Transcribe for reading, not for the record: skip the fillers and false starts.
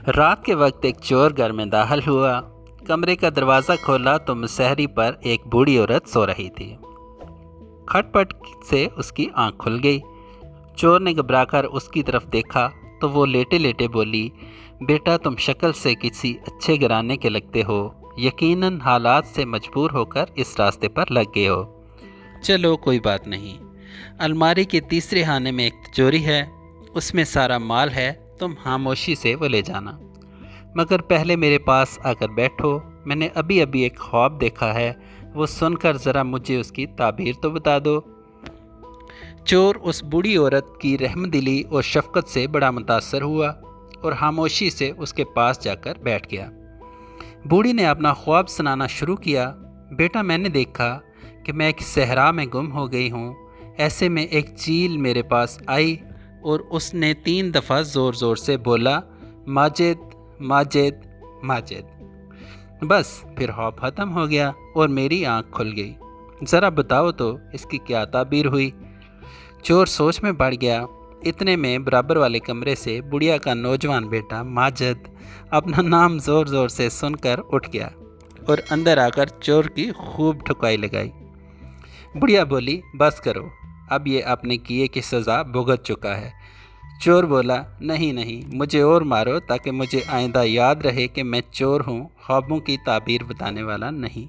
رات کے وقت ایک چور گھر میں داخل ہوا۔ کمرے کا دروازہ کھولا تو مسحری پر ایک بوڑھی عورت سو رہی تھی۔ کھٹ پٹ سے اس کی آنکھ کھل گئی۔ چور نے گھبرا کر اس کی طرف دیکھا تو وہ لیٹے لیٹے بولی، بیٹا تم شکل سے کسی اچھے گھرانے کے لگتے ہو، یقیناً حالات سے مجبور ہو کر اس راستے پر لگ گئے ہو۔ چلو کوئی بات نہیں، الماری کے تیسرے خانے میں ایک تجوری ہے، اس میں سارا مال ہے، تم خاموشی سے وہ لے جانا، مگر پہلے میرے پاس آ کر بیٹھو، میں نے ابھی ایک خواب دیکھا ہے، وہ سن کر ذرا مجھے اس کی تعبیر تو بتا دو۔ چور اس بوڑھی عورت کی رحم دلی اور شفقت سے بڑا متاثر ہوا اور خاموشی سے اس کے پاس جا کر بیٹھ گیا۔ بوڑھی نے اپنا خواب سنانا شروع کیا، بیٹا میں نے دیکھا کہ میں ایک صحرا میں گم ہو گئی ہوں، ایسے میں ایک چیل میرے پاس آئی اور اس نے 3 دفعہ زور زور سے بولا، ماجد ماجد ماجد۔ بس پھر خواب ختم ہو گیا اور میری آنکھ کھل گئی، ذرا بتاؤ تو اس کی کیا تعبیر ہوئی؟ چور سوچ میں پڑ گیا۔ اتنے میں برابر والے کمرے سے بڑھیا کا نوجوان بیٹا ماجد اپنا نام زور زور سے سن کر اٹھ گیا اور اندر آ کر چور کی خوب ٹھکائی لگائی۔ بڑھیا بولی، بس کرو، اب یہ اپنے کیے کی سزا بھگت چکا ہے۔ چور بولا، نہیں، مجھے اور مارو تاکہ مجھے آئندہ یاد رہے کہ میں چور ہوں، خوابوں کی تعبیر بتانے والا نہیں۔